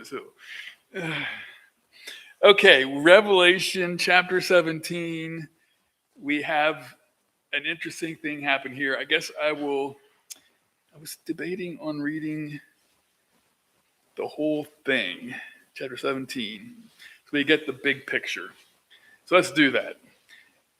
this hill. Okay, Revelation chapter 17. We have an interesting thing happen here. I guess I was debating on reading the whole thing, chapter 17, so we get the big picture. So let's do that.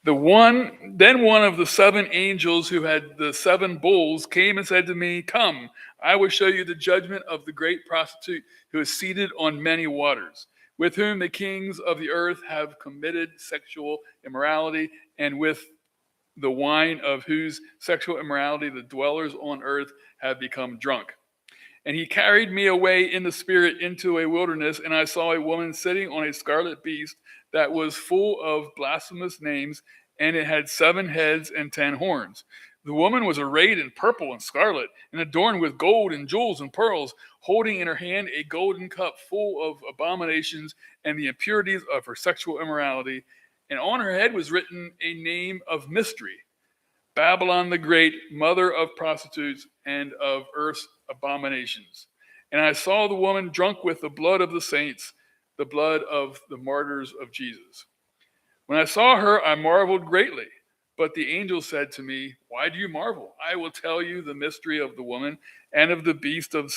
Then one of the seven angels who had the seven bowls came and said to me, "Come, I will show you the judgment of the great prostitute who is seated on many waters, with whom the kings of the earth have committed sexual immorality, and with the wine of whose sexual immorality the dwellers on earth have become drunk." And he carried me away in the spirit into a wilderness, and I saw a woman sitting on a scarlet beast that was full of blasphemous names, and it had 7 heads and 10 horns. The woman was arrayed in purple and scarlet, and adorned with gold and jewels and pearls, holding in her hand a golden cup full of abominations and the impurities of her sexual immorality. And on her head was written a name of mystery: Babylon the Great, mother of prostitutes and of earth's abominations. And I saw the woman drunk with the blood of the saints, the blood of the martyrs of Jesus. When I saw her, I marveled greatly. But the angel said to me, "Why do you marvel? I will tell you the mystery of the woman and of the beast with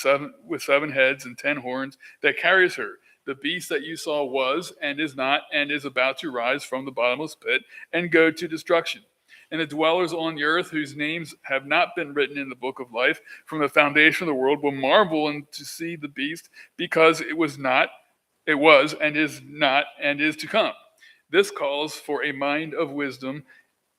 7 heads and 10 horns that carries her. The beast that you saw was and is not and is about to rise from the bottomless pit and go to destruction. And the dwellers on the earth whose names have not been written in the book of life from the foundation of the world will marvel and to see the beast, because it was, and is not, and is to come. This calls for a mind of wisdom.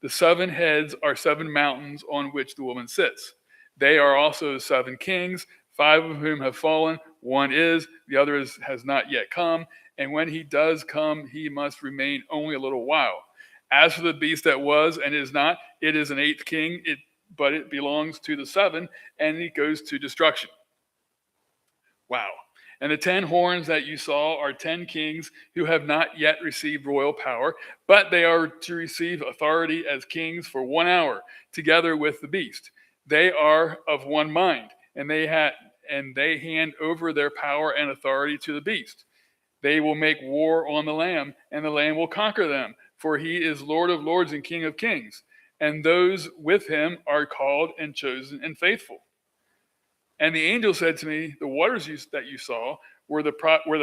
The 7 heads are 7 mountains on which the woman sits. They are also 7 kings, 5 of whom have fallen. One is, the other has not yet come. And when he does come, he must remain only a little while. As for the beast that was and is not, it is an 8th king, but it belongs to the 7, and it goes to destruction." Wow. "And the 10 horns that you saw are 10 kings who have not yet received royal power, but they are to receive authority as kings for 1 hour, together with the beast. They are of one mind, and they hand over their power and authority to the beast. They will make war on the Lamb, and the Lamb will conquer them, for he is Lord of lords and King of kings. And those with him are called and chosen and faithful." And the angel said to me, "The waters that you saw, where the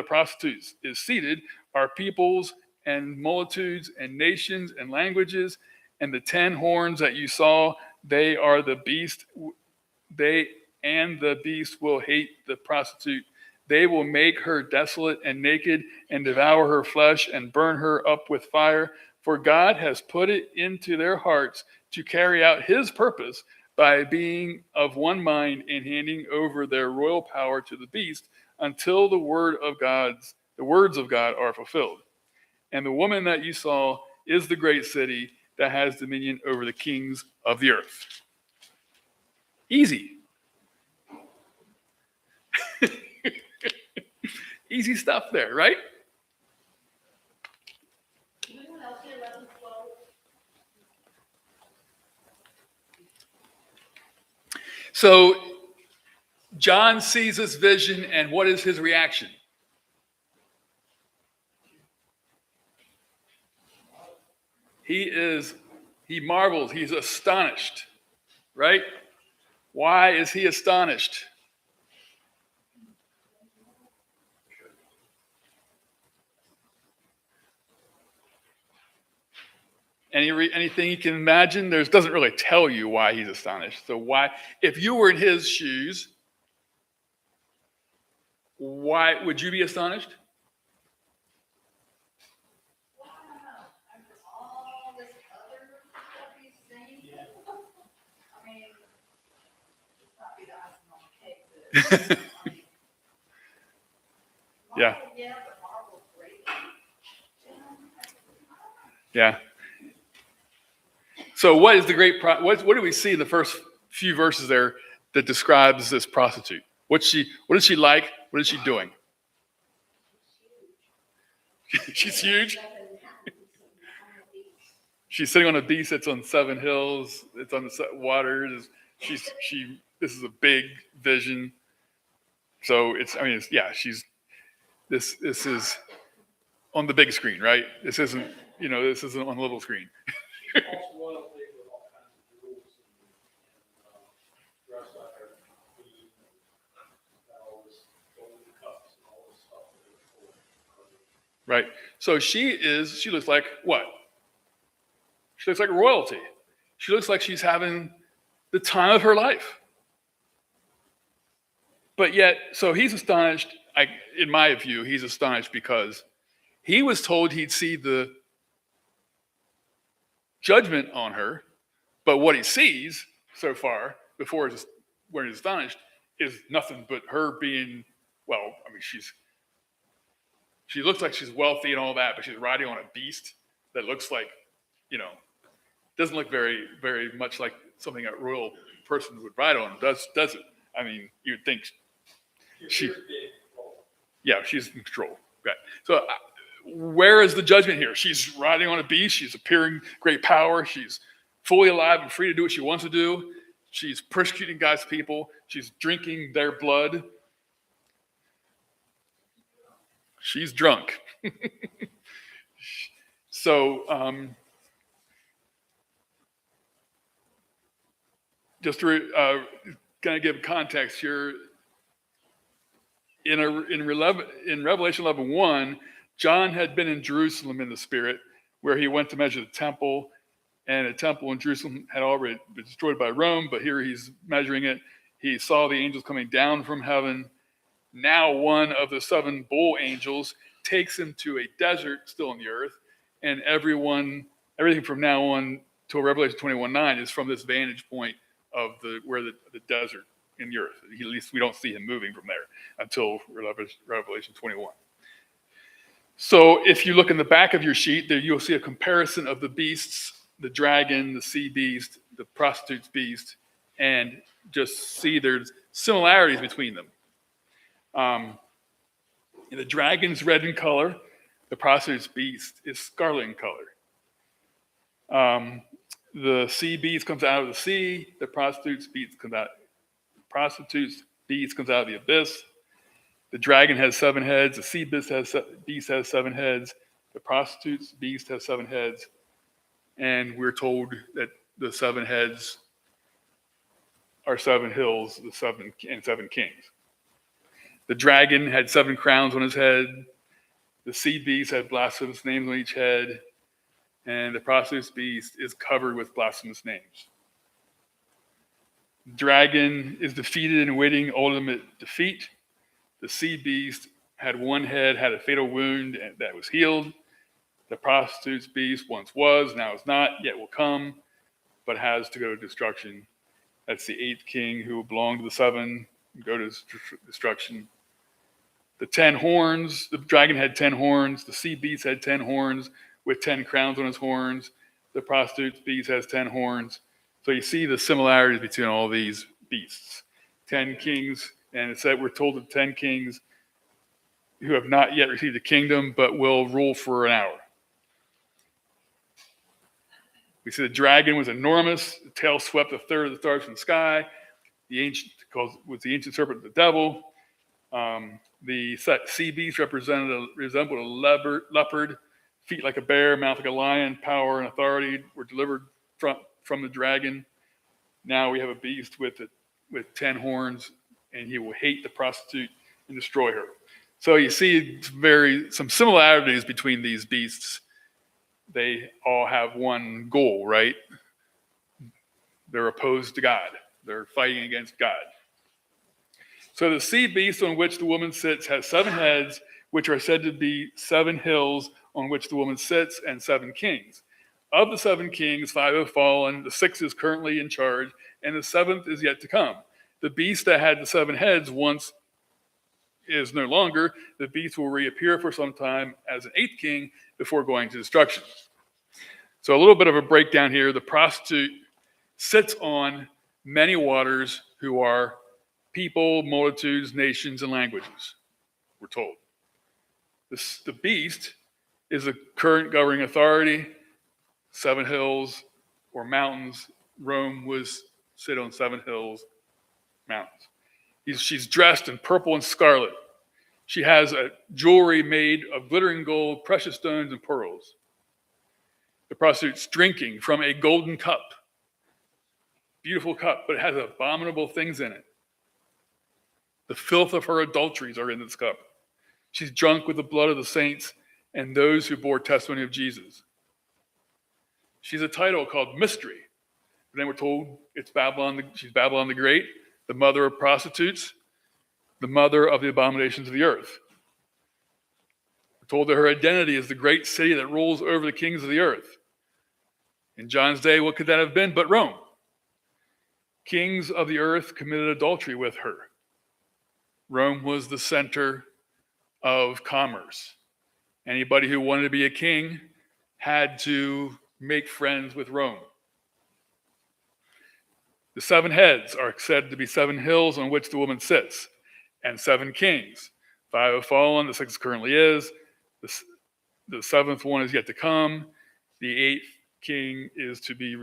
prostitute is seated, are peoples and multitudes and nations and languages. And the 10 horns that you saw, they are the beast. The beast will hate the prostitute. They will make her desolate and naked and devour her flesh and burn her up with fire. For God has put it into their hearts to carry out his purpose by being of one mind and handing over their royal power to the beast until the words of God are fulfilled. And the woman that you saw is the great city that has dominion over the kings of the earth." Easy. Easy stuff there, right? So John sees this vision, and what is his reaction? He marvels, he's astonished, right? Why is he astonished? Anything you can imagine? Doesn't really tell you why he's astonished. So why, if you were in his shoes, why would you be astonished? All this other stuff he's saying. Yeah. I mean, it's not be the icing on the cake. Yeah. Yeah, but Marvel's great. Yeah. So what is the great what do we see in the first few verses there that describes this prostitute? What is she like? What is she doing? She's huge. She's sitting on a beast that's on 7 hills. It's on the waters. This is a big vision. So she's This is on the big screen, right? This isn't on the little screen. Also royalty with all kinds of jewels and dress like a queen, and all this golden cups and all this stuff. Right. So she looks like what? She looks like royalty. She looks like she's having the time of her life. But yet, so he's astonished. In my view, he's astonished because he was told he'd see the judgment on her, but what he sees so far, before where he's astonished, is nothing but her being, well, I mean, she looks like she's wealthy and all that, but she's riding on a beast that looks like, doesn't look very, very much like something a royal person would ride on, does it? I mean, you'd think she's in control. Right. So where is the judgment here? She's riding on a beast. She's appearing great power. She's fully alive and free to do what she wants to do. She's persecuting God's people. She's drinking their blood. She's drunk. So just to kind of give context here, in Revelation 11:1, John had been in Jerusalem in the Spirit, where he went to measure the temple, and the temple in Jerusalem had already been destroyed by Rome, but here he's measuring it. He saw the angels coming down from heaven. Now one of the 7 bull angels takes him to a desert still on the earth, and everything from now on till Revelation 21:9 is from this vantage point of where the desert in the earth. At least we don't see him moving from there until Revelation 21. So if you look in the back of your sheet, there you'll see a comparison of the beasts, the dragon, the sea beast, the prostitute's beast, and just see there's similarities between them. The dragon's red in color. The prostitute's beast is scarlet in color. The sea beast comes out of the sea. The prostitute's beast comes out of the abyss. The dragon has 7 heads. The sea beast has 7 heads. The prostitute's beast has 7 heads. And we're told that the 7 heads are 7 hills, the 7 kings. The dragon had 7 crowns on his head. The sea beast had blasphemous names on each head. And the prostitute's beast is covered with blasphemous names. The dragon is defeated and awaiting ultimate defeat. The sea beast had 1 head, had a fatal wound that was healed. The prostitute's beast once was, now is not, yet will come, but has to go to destruction. That's the 8th king who belonged to the 7, go to destruction. The 10 horns, the dragon had 10 horns. The sea beast had 10 horns with 10 crowns on his horns. The prostitute's beast has 10 horns. So you see the similarities between all these beasts. 10 kings, and it said we're told of 10 kings who have not yet received the kingdom, but will rule for an hour. We see the dragon was enormous. The tail swept 1/3 of the stars from the sky. Was the ancient serpent, the devil. The sea beast resembled a leopard, feet like a bear, mouth like a lion. Power and authority were delivered from the dragon. Now we have a beast with 10 horns, and he will hate the prostitute and destroy her. So you see some similarities between these beasts. They all have one goal, right? They're opposed to God. They're fighting against God. So the sea beast on which the woman sits has 7 heads, which are said to be 7 hills on which the woman sits, and 7 kings. Of the 7 kings, 5 have fallen, the 6th is currently in charge, and the 7th is yet to come. The beast that had the 7 heads once is no longer. The beast will reappear for some time as an 8th king before going to destruction. So a little bit of a breakdown here. The prostitute sits on many waters who are people, multitudes, nations, and languages, we're told. The beast is the current governing authority. 7 hills or mountains. Rome was sit on 7 hills, mountains. She's dressed in purple and scarlet. She has a jewelry made of glittering gold, precious stones, and pearls. The prostitute's drinking from a golden cup. Beautiful cup, but it has abominable things in it. The filth of her adulteries are in this cup. She's drunk with the blood of the saints and those who bore testimony of Jesus. She's a title called Mystery. And then we're told it's Babylon. She's Babylon the Great, the mother of prostitutes, the mother of the abominations of the earth. We're told that her identity is the great city that rules over the kings of the earth. In John's day, what could that have been but Rome? Kings of the earth committed adultery with her. Rome was the center of commerce. Anybody who wanted to be a king had to make friends with Rome. The 7 heads are said to be 7 hills on which the woman sits, and 7 kings. 5 have fallen, the 6th currently is, the 7th one is yet to come, the 8th king is to be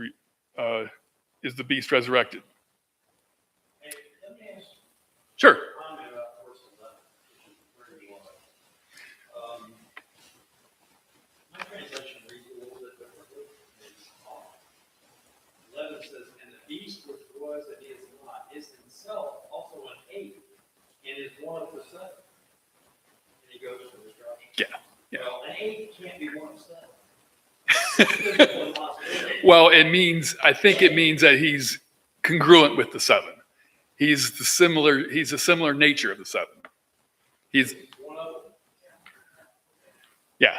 is the beast resurrected. Hey, let me ask Sure. a comment about verse 11, which is pretty long. My translation reads a little bit differently. It's 11 says, and the beast which was and is not is himself also an 8 and is one of the 7. And he goes to destruction. Yeah. Well, an 8 can't be one of 7. Well, I think it means that he's congruent with the 7. He's a similar nature of the 7. He's, One of them. yeah.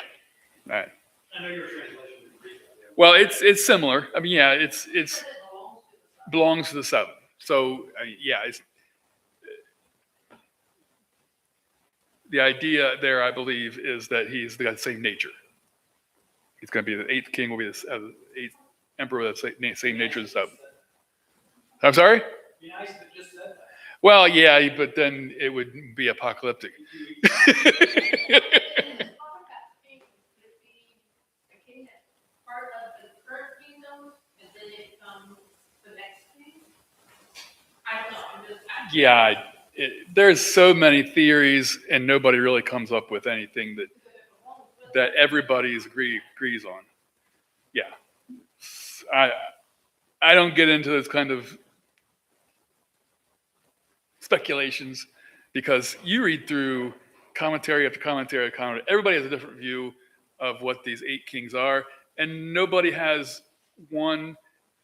All right. I know your translation is reading that. Well, it's similar. I mean, yeah, it's But it belongs to the belongs to the 7. So, yeah, the idea there, I believe, is that he's got the same nature. He's going to be the 8th king, will be the 8th emperor with the same nature as the 7th. I'm sorry? Be nice if it just said that. Well, yeah, but then it would be apocalyptic. And talking about kings, could it be a king that's part of the current kingdom, and then it becomes the next king? I don't know, I'm just asking. Yeah, there's so many theories, and nobody really comes up with anything that everybody agrees on. Yeah, I don't get into those kind of speculations because you read through commentary after commentary after commentary. Everybody has a different view of what these 8 kings are, and nobody has one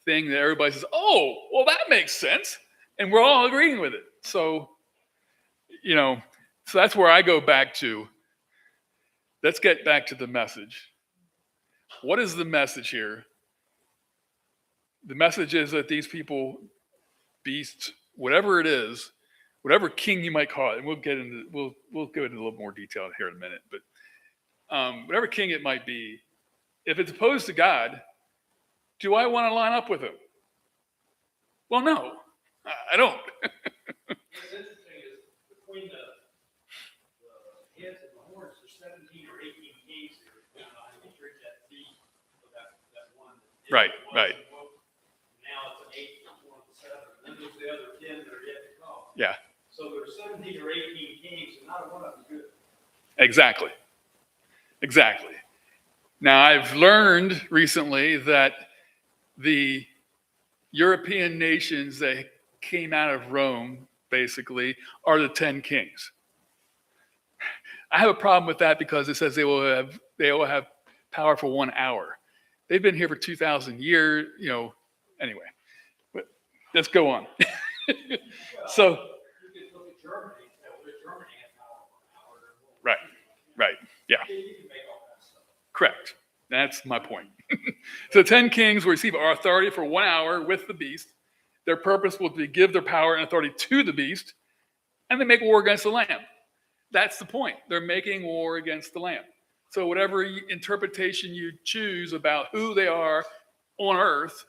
thing that everybody says, "Oh, well, that makes sense," and we're all agreeing with it. So, so that's where I go back to. Let's get back to the message. What is the message here? The message is that these people, beasts, whatever it is, whatever king you might call it, and we'll go into a little more detail here in a minute, but whatever king it might be, if it's opposed to God, do I want to line up with him? Well, no, I don't. What's interesting is between the heads and the horns, there's 17 or 18 kings here. Depending on how you treat that beast, so that one. Right. Now it's an 8, it's one of the 7. And then there's the other 10 that are yet to come. Yeah, So there's 17 or 18 kings, and not one of them good. exactly. Now, I've learned recently that the European nations that came out of Rome, basically, are the 10 kings. I have a problem with that because it says they will have power for 1 hour. They've been here for 2,000 years, anyway. But let's go on. So, You could look at Germany and say, well, Germany has power for an hour. right, yeah. You can make all that stuff. Correct. That's my point. So 10 kings will receive our authority for 1 hour with the beast. Their purpose will be to give their power and authority to the beast, and they make war against the Lamb. That's the point. They're making war against the Lamb. So whatever interpretation you choose about who they are on earth,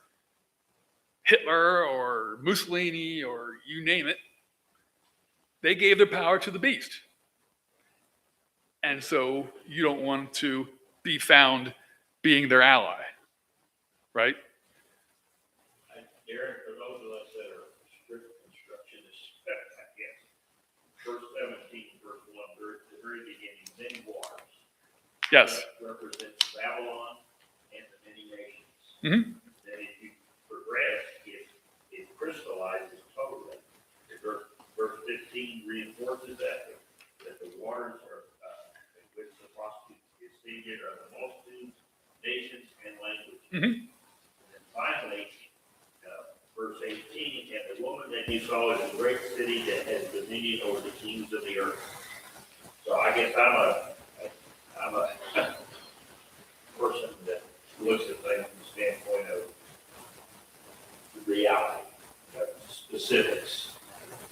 Hitler or Mussolini or you name it, they gave their power to the beast. And so you don't want to be found being their ally, right? Deron, for those of us that are strict constructionists, I guess, verse 17, verse 1, very beginning, many waters. Yes. Represents Babylon and the many nations. Mm-hmm. Then if you progress, it crystallizes totally. Verse 15 reinforces that the waters are, which the prostitute is seated are the multitudes, nations, and languages. Mm-hmm. And then finally, verse 18, and the woman that you saw is a great city that has dominion over the kings of the earth. So I guess I'm a person that looks at things from the standpoint of the reality, of specifics,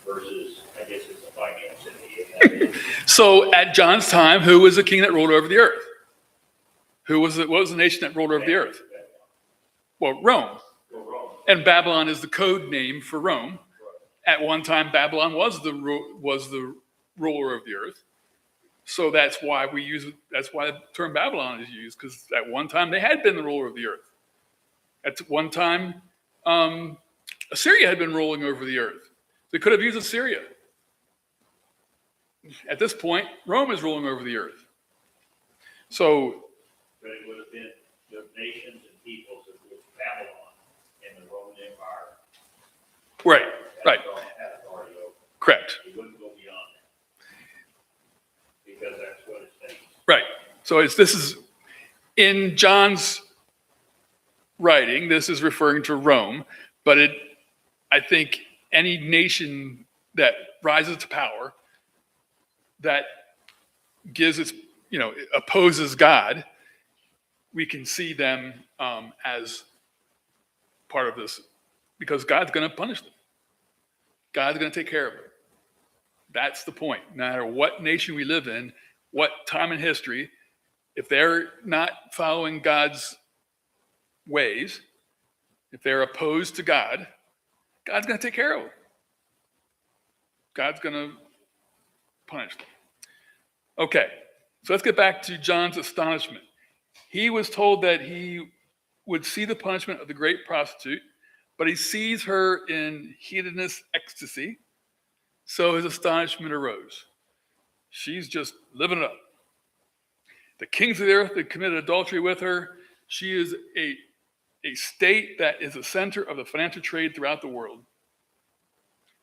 versus, I guess it's a finance city. So at John's time, who was the king that ruled over the earth? What was the nation that ruled over the earth? Well, Rome. And Babylon is the code name for Rome. At one time, Babylon was the ruler of the earth. So that's why the term Babylon is used, because at one time they had been the ruler of the earth. At one time, Assyria had been ruling over the earth. They could have used Assyria. At this point, Rome is ruling over the earth. So, But it would have been the nations and peoples of which Babylon and the Roman Empire. right. Had authority over. Correct. It wouldn't go beyond that. Because that's what it's saying. Right. So this is in John's writing. This is referring to Rome, but I think any nation that rises to power, that opposes God, we can see them as part of this, because God's going to punish them. God's going to take care of them. That's the point. No matter what nation we live in, what time in history, if they're not following God's ways, if they're opposed to God, God's going to take care of them. God's going to punish them. Okay, so let's get back to John's astonishment. He was told that he would see the punishment of the great prostitute, but he sees her in hedonist ecstasy, so his astonishment arose. She's just living it up. The kings of the earth had committed adultery with her. She is a state that is a center of the financial trade throughout the world.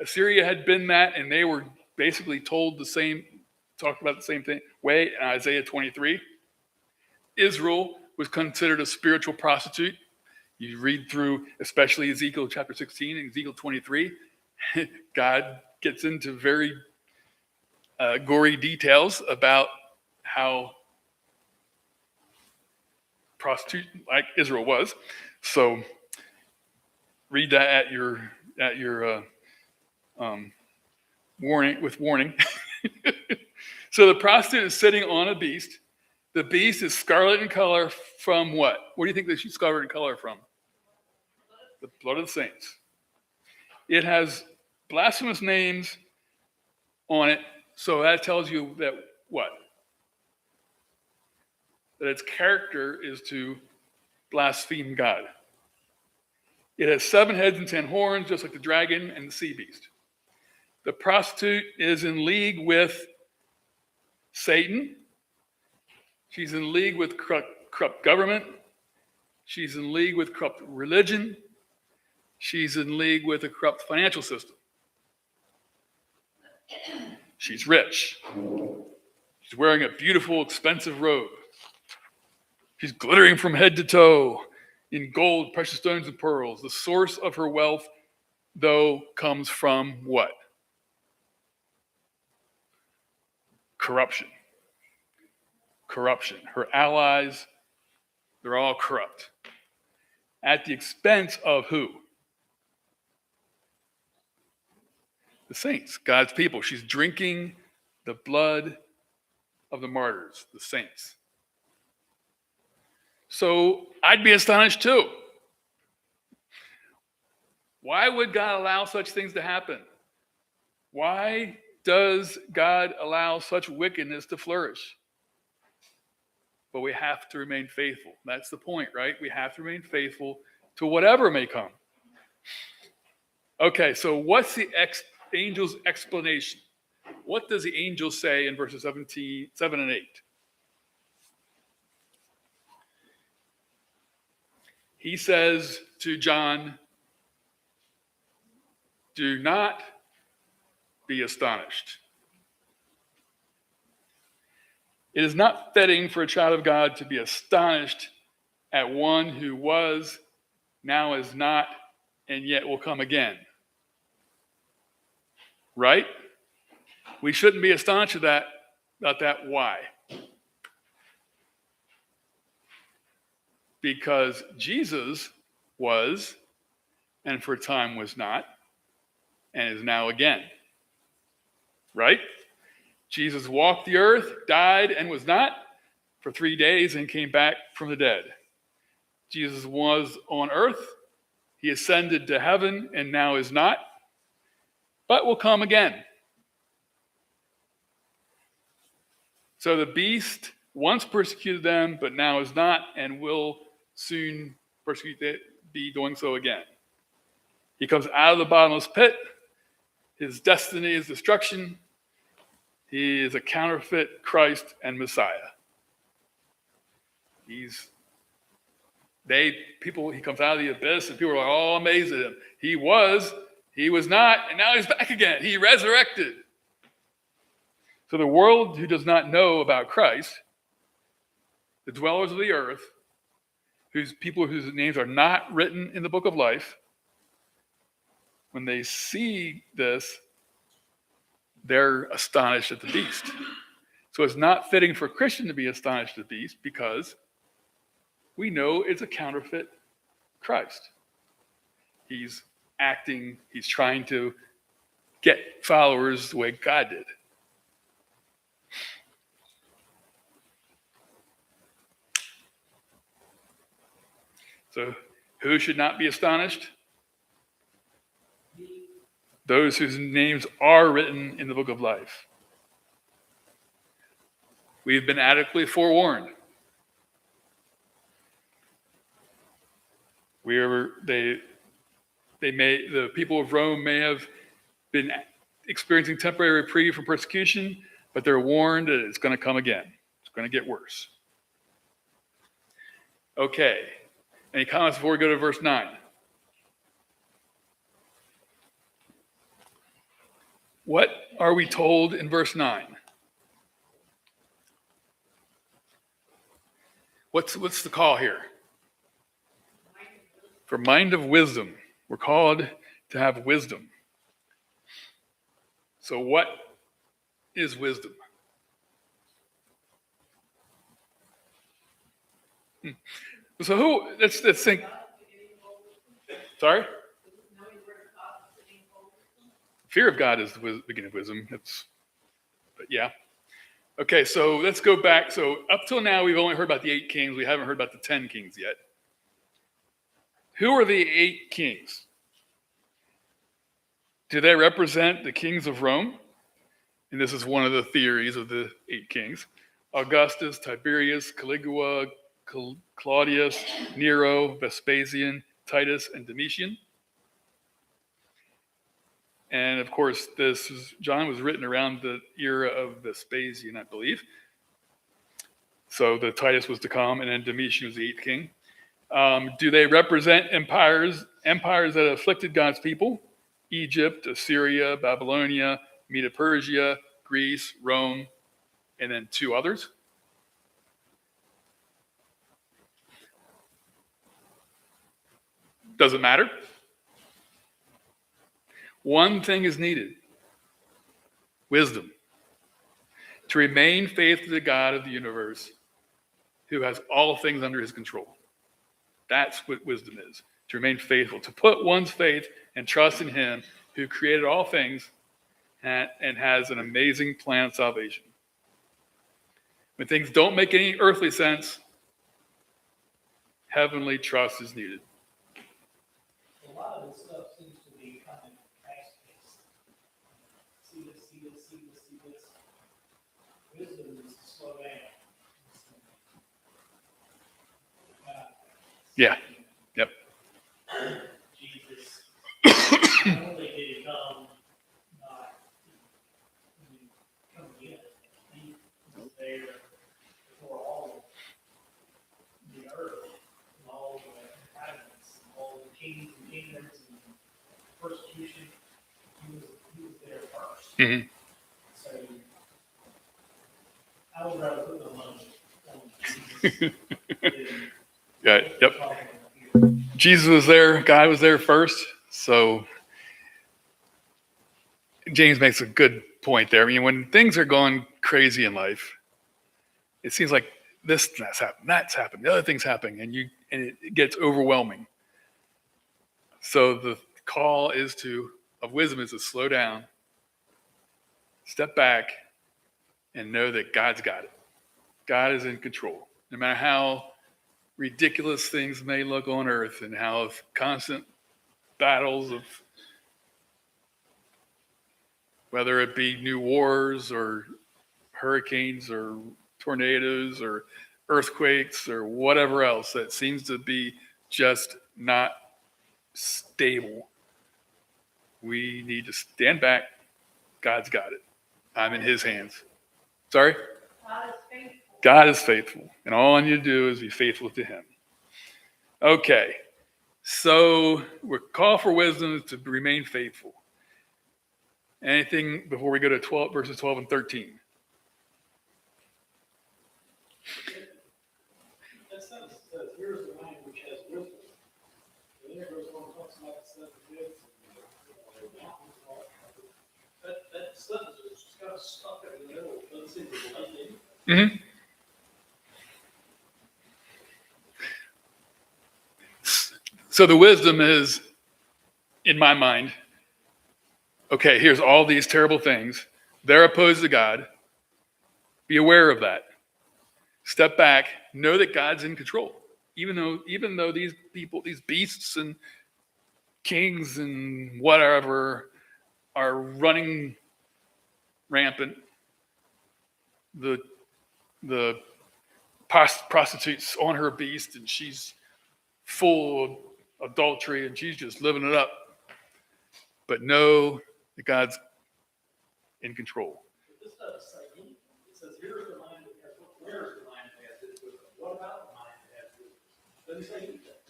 Assyria had been that, and they were basically talked about the same thing way in Isaiah 23. Israel was considered a spiritual prostitute. You read through, especially Ezekiel chapter 16 and Ezekiel 23, God gets into very gory details about how prostitute like Israel was. So read that at your warning. So the prostitute is sitting on a beast. The beast is scarlet in color from what? What do you think that she's scarlet in color from? The blood of the saints. It has blasphemous names on it, so that tells you that what? That its character is to blaspheme God. It has 7 heads and 10 horns, just like the dragon and the sea beast. The prostitute is in league with Satan. She's in league with corrupt government. She's in league with corrupt religion. She's in league with a corrupt financial system. She's rich. She's wearing a beautiful, expensive robe. She's glittering from head to toe in gold, precious stones, and pearls. The source of her wealth, though, comes from what? Corruption. Her allies, they're all corrupt. At the expense of who? The saints, God's people. She's drinking the blood of the martyrs, the saints. So I'd be astonished too. Why would God allow such things to happen? Why does God allow such wickedness to flourish? But we have to remain faithful. That's the point, right? We have to remain faithful to whatever may come. Okay, so what's the angel's explanation? What does the angel say in verses 7 and 8? He says to John, do not be astonished. It is not fitting for a child of God to be astonished at one who was, now is not, and yet will come again. Right? We shouldn't be astonished about that. Why? Because Jesus was, and for a time was not, and is now again. Right? Jesus walked the earth, died, and was not for 3 days, and came back from the dead. Jesus was on earth. He ascended to heaven, and now is not, but will come again. So the beast once persecuted them, but now is not, and will soon be doing so again. He comes out of the bottomless pit. His destiny is destruction. He is a counterfeit Christ and Messiah. He comes out of the abyss, and people are all amazed at him. He was not, and now he's back again. He resurrected. So the world who does not know about Christ, the dwellers of the earth, people whose names are not written in the book of life, when they see this, they're astonished at the beast. So it's not fitting for a Christian to be astonished at the beast because we know it's a counterfeit Christ. He's acting, he's trying to get followers the way God did. So who should not be astonished? Those whose names are written in the book of life. We've been adequately forewarned. The people of Rome may have been experiencing temporary reprieve from persecution, but they're warned that it's going to come again. It's going to get worse. Okay. Any comments before we go to verse 9? What are we told in verse 9? What's the call here? For mind of wisdom. We're called to have wisdom. So what is wisdom? So let's think. Sorry? Fear of God is the beginning of wisdom. But yeah. Okay, so let's go back. So up till now, we've only heard about the 8 kings. We haven't heard about the 10 kings yet. Who are the 8 kings? Do they represent the kings of Rome? And this is one of the theories of the 8 kings. Augustus, Tiberius, Caligula, Claudius, Nero, Vespasian, Titus, and Domitian. And of course, John was written around the era of Vespasian, I believe. So the Titus was to come, and then Domitian was the 8th king. Do they represent empires that afflicted God's people? Egypt, Assyria, Babylonia, Medo-Persia, Greece, Rome, and then 2 others. Doesn't matter. One thing is needed: wisdom. To remain faithful to the God of the universe, who has all things under his control. That's what wisdom is. To remain faithful, to put one's faith and trust in him who created all things and has an amazing plan of salvation. When things don't make any earthly sense, heavenly trust is needed. A lot of this stuff seems to be kind of fast-paced. See this. Wisdom is to slow down. Yeah. Yep. Jesus, not only did he come, not, Mhm. So I would rather put the money on Jesus than Yeah, yep. talking about here. Jesus was there. God was there first. So James makes a good point there. I mean, when things are going crazy in life, it seems like that's happened, the other thing's happening, and it gets overwhelming. So the call of wisdom is to slow down, step back, and know that God's got it. God is in control. No matter how ridiculous things may look on earth and how constant battles of whether it be new wars or hurricanes or tornadoes or earthquakes or whatever else that seems to be just not stable. We need to stand back. God's got it. I'm in his hands. Sorry? God is faithful. God is faithful. And all I need to do is be faithful to him. Okay. So we're called for wisdom to remain faithful. Anything before we go to verses 12 and 13? That sentence says, here's the mind which has wisdom. And then it goes on and talks about the seven kids and the mountains and all that. That sentence is just kind of stuck in the middle. It doesn't seem to relate to anything. Mm-hmm. So the wisdom is, in my mind, okay, here's all these terrible things. They're opposed to God. Be aware of that. Step back. Know that God's in control. Even though these people, these beasts and kings and whatever are running rampant, the prostitute's on her beast and she's full of adultery and she's just living it up. But know that God's in control. This doesn't say anything. It says, here's the mind that has wisdom. Where is the mind that has wisdom? What about the mind that has wisdom? It doesn't say anything.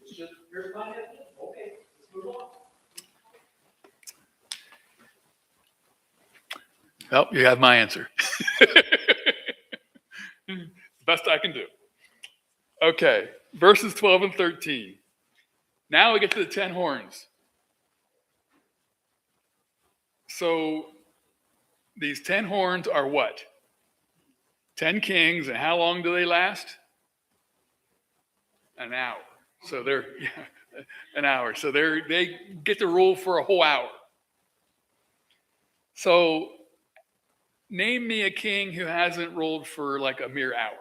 It's just, here's the mind that has wisdom. Okay, let's move on. Well, you have my answer. Best I can do. Okay, verses 12 and 13. Now we get to the 10 horns. So these 10 horns are what? 10 kings, and how long do they last? An hour. So they're an hour. So they get to rule for a whole hour. So name me a king who hasn't ruled for like a mere hour.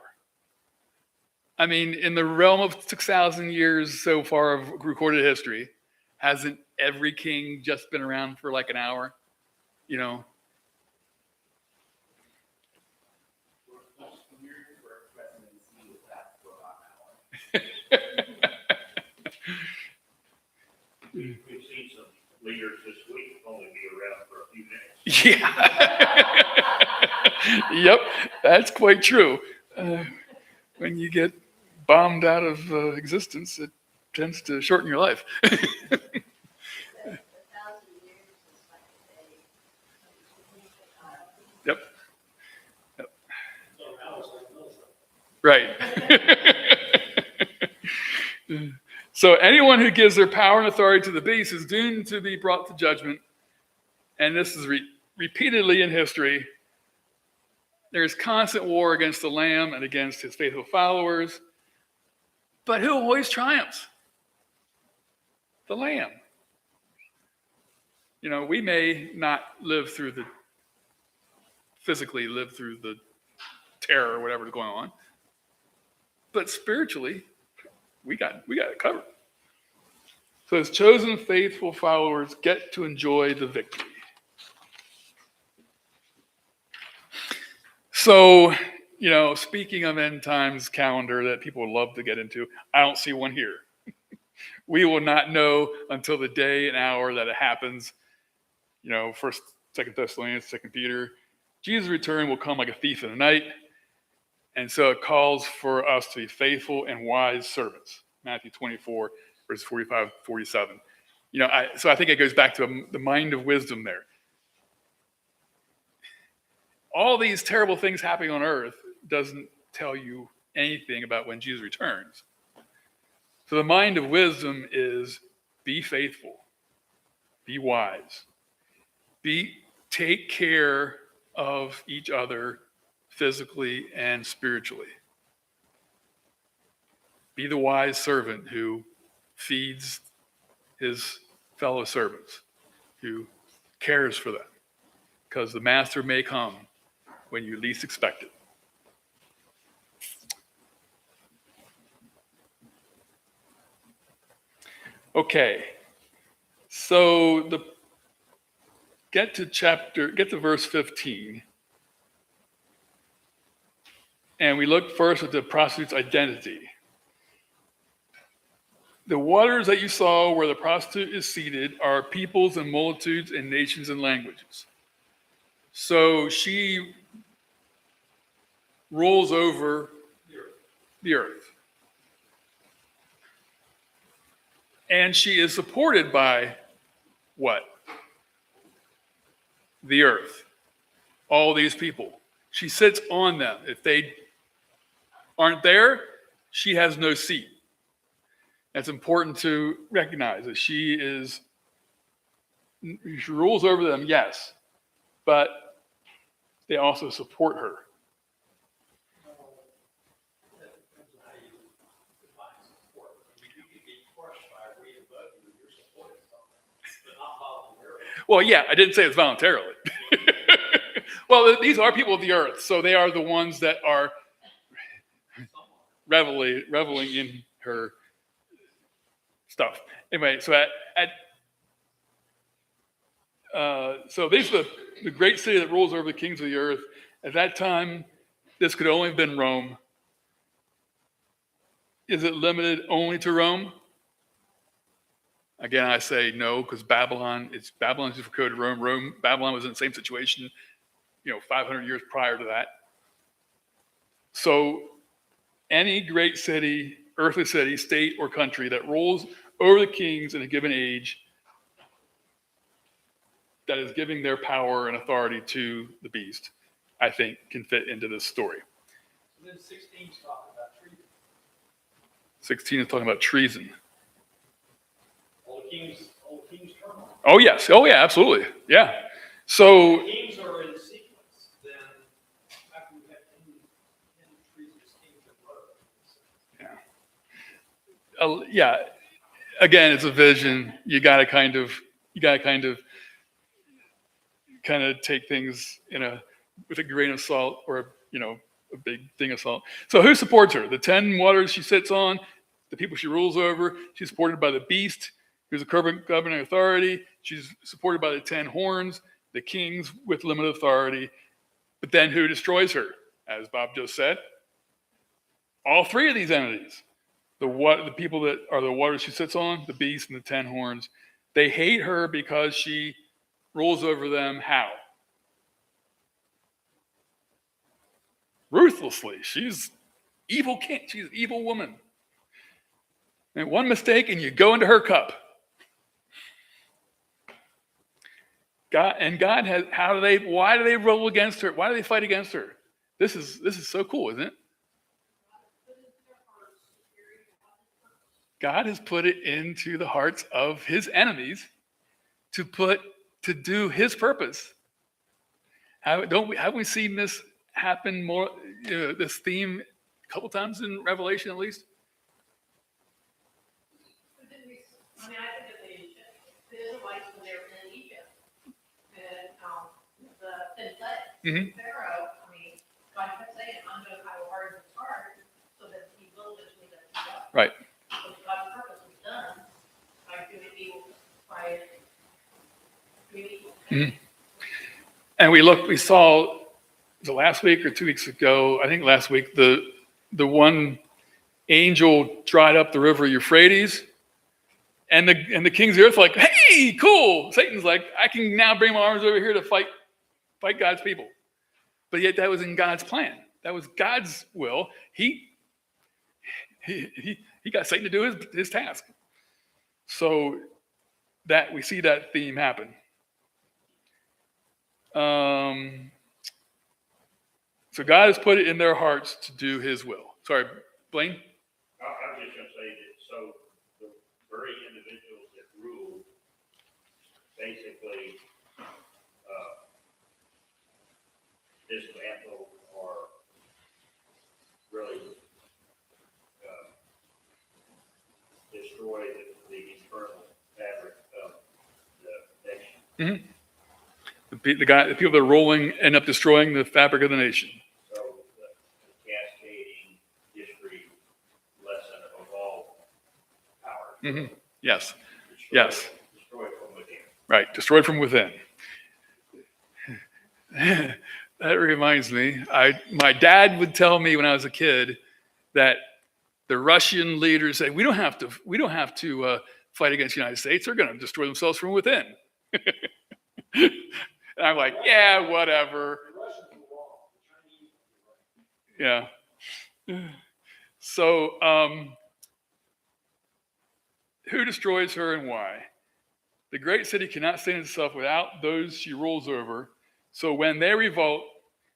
I mean, in the realm of 6,000 years so far of recorded history, hasn't every king just been around for like an hour? You know? We've seen some leaders this week only be around for a few minutes. Yeah. Yep, that's quite true. When you get bombed out of existence, it tends to shorten your life. Yep. So I was like, no, so. Right. So anyone who gives their power and authority to the beast is doomed to be brought to judgment. And this is repeatedly in history. There's constant war against the Lamb and against his faithful followers. But who always triumphs? The Lamb. You know, we may not physically live through the terror or whatever's going on, but spiritually, we got it covered. So his chosen faithful followers get to enjoy the victory. So, you know, speaking of end times calendar that people would love to get into, I don't see one here. We will not know until the day and hour that it happens. You know, 1st, 2nd Thessalonians, 2nd Peter. Jesus' return will come like a thief in the night. And so it calls for us to be faithful and wise servants. Matthew 24, verses 45, 47. You know, so I think it goes back to the mind of wisdom there. all these terrible things happening on earth doesn't tell you anything about when Jesus returns. So the mind of wisdom is be faithful, be wise, take care of each other physically and spiritually. Be the wise servant who feeds his fellow servants, who cares for them, because the master may come when you least expect it. Okay, so get to verse 15. And we look first at the prostitute's identity. The waters that you saw where the prostitute is seated are peoples and multitudes and nations and languages. So she rules over the earth. And she is supported by what? The earth. All these people. She sits on them. If they aren't there, she has no seat. That's important to recognize that she rules over them, yes, but they also support her. That depends on how you define support. I mean, you can be crushed by a weight above you, you're supporting something, but not voluntarily. Well, yeah, I didn't say it's voluntarily. Well, these are people of the earth, so they are the ones that are reveling in her stuff. Anyway, so so this is the great city that rules over the kings of the earth. At that time, this could only have been Rome. Is it limited only to Rome? Again, I say no, because Babylon is just for code of Rome. Babylon was in the same situation, 500 years prior to that. So any great city, earthly city, state, or country that rules over the kings in a given age, that is giving their power and authority to the beast, I think can fit into this story. So then 16 is talking about treason. 16 is talking about treason. All the kings turn on. Oh, yes. Oh, yeah, absolutely. Yeah. So, The kings are in sequence, then how can we have 10 treasonous kings in a row? yeah. Again, it's a vision. You got to kind of take things with a grain of salt, or a big thing of salt. So who supports her? The 10 waters she sits on, the people she rules over. She's supported by the beast, who's a governing authority. She's supported by the 10 horns, the kings with limited authority. But then who destroys her? As Bob just said, all three of these entities. The people that are the waters she sits on, the beast and the 10 horns, they hate her because she rules over them. How? Ruthlessly. She's evil king. She's an evil woman. And one mistake and you go into her cup. God has, why do they roll against her? Why do they fight against her? This is so cool, isn't it? God has put it into the hearts of his enemies to do his purpose. Haven't we seen this happen more, this theme a couple times in Revelation at least? I think of the Israelites when they were in Egypt, and the thin legs, Pharaoh. God kept saying, "I'm going to harden his heart so that he will eventually let you go." Right. So God's purpose was done by doing evil, by doing evil. And we saw, was it last week or 2 weeks ago? I think last week, the one angel dried up the river Euphrates, and the kings of the earth were like, hey, cool. Satan's like, I can now bring my arms over here to fight God's people. But yet that was in God's plan. That was God's will. He got Satan to do his task. So that we see that theme happen. So God has put it in their hearts to do his will. Sorry, Blaine? I was just gonna say that, so the very individuals that rule basically, dismantle or really, destroy the internal fabric of the nation. The people that are ruling end up destroying the fabric of the nation. So the cascading history lesson of all power. Yes. Destroy- Yes. Destroy from within. Right. Destroyed from within. That reminds me, my dad would tell me when I was a kid that the Russian leaders say, we don't have to fight against the United States. They're going to destroy themselves from within. And I'm like, yeah, whatever. Yeah. So, who destroys her and why? The great city cannot sustain itself without those she rules over. So when they revolt,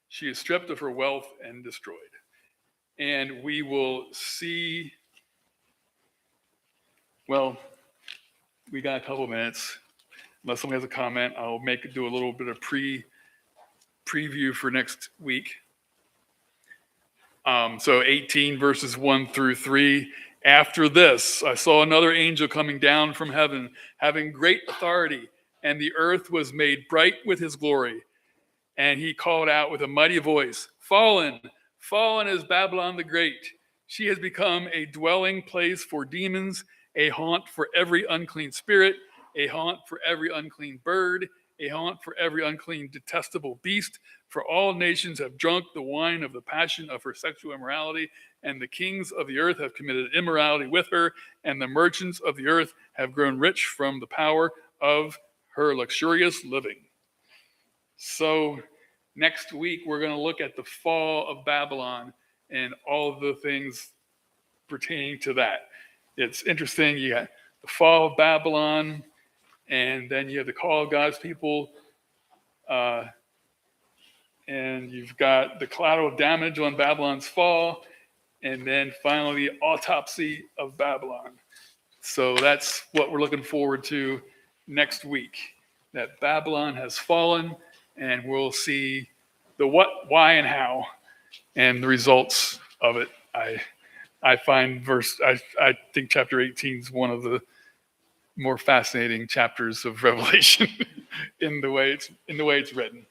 she is stripped of her wealth and destroyed. And we will see, well, we got a couple of minutes. Unless someone has a comment, I'll do a little bit of preview for next week. So 18 verses 1 through 3. After this, I saw another angel coming down from heaven, having great authority, and the earth was made bright with his glory. And he called out with a mighty voice, Fallen, fallen is Babylon the Great. She has become a dwelling place for demons, a haunt for every unclean spirit, a haunt for every unclean bird, a haunt for every unclean detestable beast. For all nations have drunk the wine of the passion of her sexual immorality, and the kings of the earth have committed immorality with her, and the merchants of the earth have grown rich from the power of her luxurious living. So next week, we're going to look at the fall of Babylon and all of the things pertaining to that. It's interesting. You got the fall of Babylon, and then you have the call of God's people, and you've got the collateral damage on Babylon's fall, and then finally the autopsy of Babylon. So that's what we're looking forward to next week, that Babylon has fallen, and we'll see the what, why, and how, and the results of it. I think chapter 18 is one of the more fascinating chapters of Revelation in the way it's written.